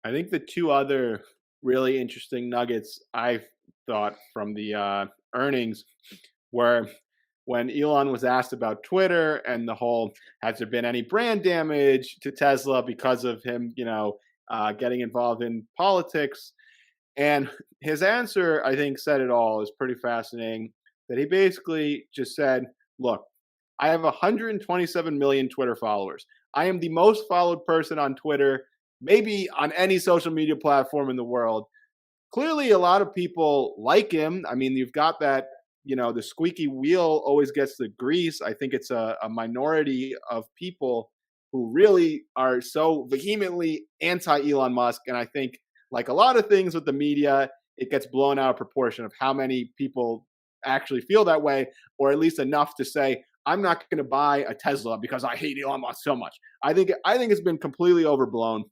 I think the two other really interesting nuggets I thought from the earnings were when Elon was asked about Twitter and the whole has there been any brand damage to Tesla because of him, getting involved in politics. And his answer, I think, said it all. Is pretty fascinating. That he basically just said, "Look, I have 127 million Twitter followers. I am the most followed person on Twitter, maybe on any social media platform in the world. Clearly, a lot of people like him. I mean, you've got that, the squeaky wheel always gets the grease. I think it's a minority of people who really are so vehemently anti Elon Musk. And I think, like a lot of things with the media, it gets blown out of proportion of how many people actually feel that way, or at least enough to say, I'm not going to buy a Tesla because I hate Elon Musk so much. I think it's been completely overblown.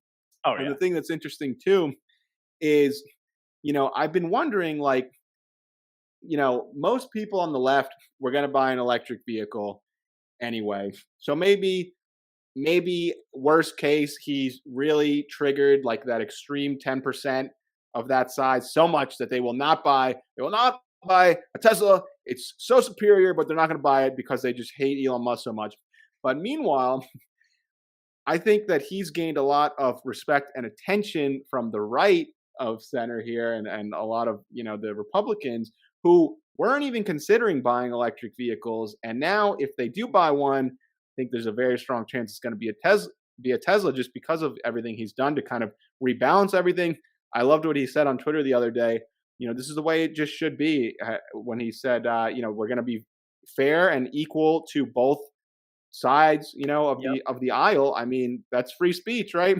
Oh And the yeah, thing that's interesting too is, I've been wondering, like, most people on the left were going to buy an electric vehicle anyway. So maybe worst case, he's really triggered like that extreme 10% of that size so much that they will not buy a Tesla. It's so superior, but they're not going to buy it because they just hate Elon Musk so much. But meanwhile, I think that he's gained a lot of respect and attention from the right of center here, and a lot of the Republicans who weren't even considering buying electric vehicles. And now if they do buy one, I think there's a very strong chance it's going to be a Tesla just because of everything he's done to kind of rebalance everything. I loved what he said on Twitter the other day. This is the way it just should be, when he said, we're going to be fair and equal to both sides, of yep, the aisle. I mean, that's free speech, right?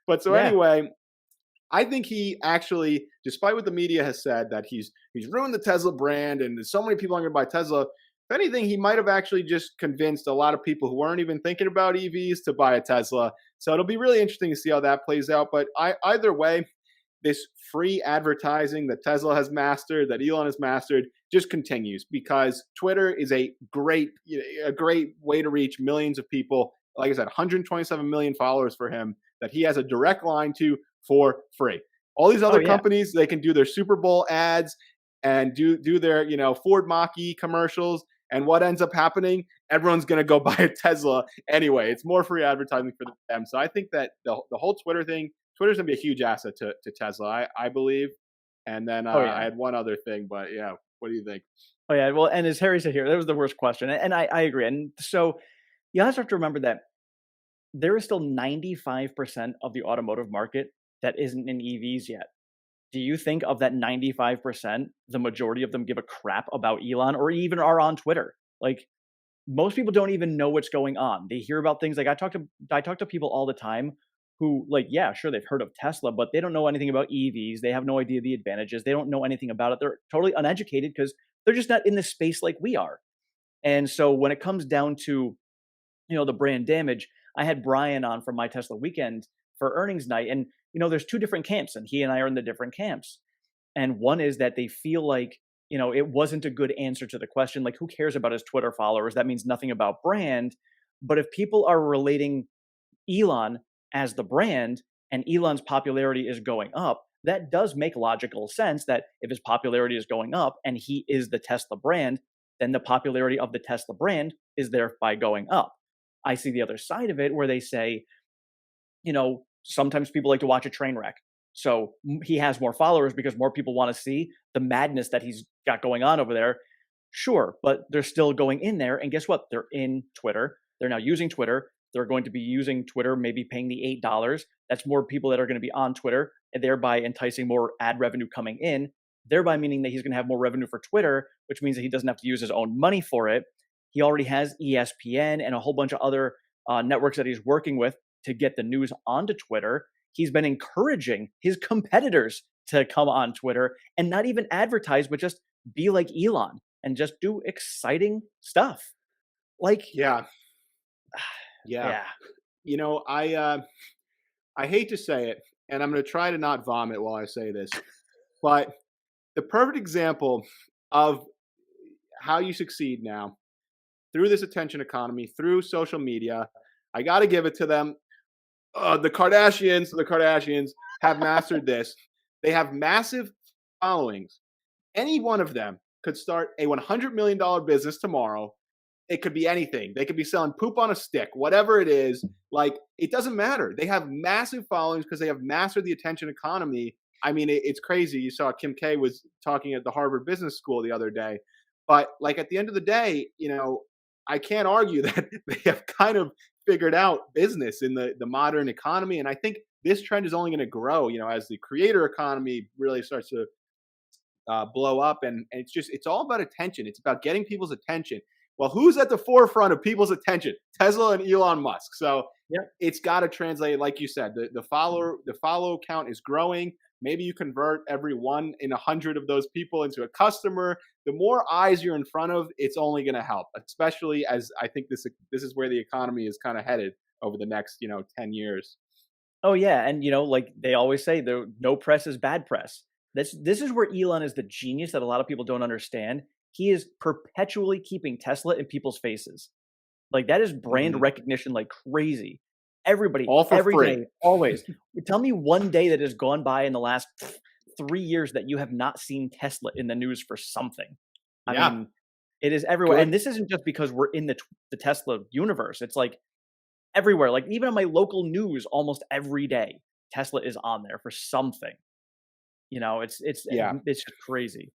But so yeah. anyway, I think he actually, despite what the media has said, that he's ruined the Tesla brand and there's so many people aren't going to buy Tesla. If anything, he might have actually just convinced a lot of people who weren't even thinking about EVs to buy a Tesla. So it'll be really interesting to see how that plays out. But either way, this free advertising that Tesla has mastered, that Elon has mastered, just continues because Twitter is a great way to reach millions of people. Like I said, 127 million followers for him that he has a direct line to for free. All these Oh other yeah. companies, they can do their Super Bowl ads and do their Ford Mach-E commercials. And what ends up happening? Everyone's going to go buy a Tesla anyway. It's more free advertising for them. So I think that the whole Twitter thing, Twitter's gonna be a huge asset to Tesla, I believe. And then Oh I yeah. had one other thing, but yeah, what do you think? Oh yeah. Well, and as Harry said here, that was the worst question, and I agree. And so you also have to remember that there is still 95% of the automotive market that isn't in EVs yet. Do you think of that 95%, the majority of them give a crap about Elon or even are on Twitter? Like most people don't even know what's going on. They hear about things like I talk to people all the time who like, yeah, sure they've heard of Tesla, but they don't know anything about EVs. They have no idea the advantages. They don't know anything about it. They're totally uneducated because they're just not in this space like we are. And so when it comes down to, the brand damage, I had Brian on from My Tesla Weekend for earnings night and there's two different camps and he and I are in the different camps. And one is that they feel like, it wasn't a good answer to the question. Like, who cares about his Twitter followers? That means nothing about brand. But if people are relating Elon as the brand and Elon's popularity is going up, that does make logical sense that if his popularity is going up and he is the Tesla brand, then the popularity of the Tesla brand is thereby going up. I see the other side of it where they say, sometimes people like to watch a train wreck. So he has more followers because more people want to see the madness that he's got going on over there. Sure, but they're still going in there. And guess what? They're in Twitter. They're now using Twitter. They're going to be using Twitter, maybe paying the $8. That's more people that are going to be on Twitter and thereby enticing more ad revenue coming in, thereby meaning that he's going to have more revenue for Twitter, which means that he doesn't have to use his own money for it. He already has ESPN and a whole bunch of other networks that he's working with to get the news onto Twitter. He's been encouraging his competitors to come on Twitter and not even advertise, but just be like Elon and just do exciting stuff. Like, Yeah, yeah. yeah, I hate to say it, and I'm gonna try to not vomit while I say this, but the perfect example of how you succeed now through this attention economy, through social media, I gotta give it to them. The Kardashians. have mastered this. They have massive followings. Any one of them could start a $100 million business tomorrow. It could be anything. They could be selling poop on a stick, whatever it is. Like, it doesn't matter. They have massive followings because they have mastered the attention economy. I mean, it's crazy. You saw Kim K was talking at the Harvard Business School the other day. But like at the end of the day, I can't argue that they have kind of figured out business in the modern economy. And I think this trend is only going to grow, as the creator economy really starts to blow up. And it's all about attention. It's about getting people's attention. Well, who's at the forefront of people's attention? Tesla and Elon Musk. So Yeah. it's got to translate, like you said, the follow count is growing. Maybe you convert every 1 in 100 of those people into a customer. The more eyes you're in front of, it's only going to help. Especially as I think this is where the economy is kind of headed over the next 10 years. Oh yeah, and like they always say, no press is bad press. This is where Elon is the genius that a lot of people don't understand. He is perpetually keeping Tesla in people's faces. Like that is brand Mhm. recognition like crazy. Everybody, All for every free. day, always. Tell me one day that has gone by in the last 3 years that you have not seen Tesla in the news for something. I Yeah, mean, it is everywhere, and good. this isn't just because we're in the Tesla universe. It's like everywhere. Like even on my local news, almost every day, Tesla is on there for something. It's Yeah. it's just crazy.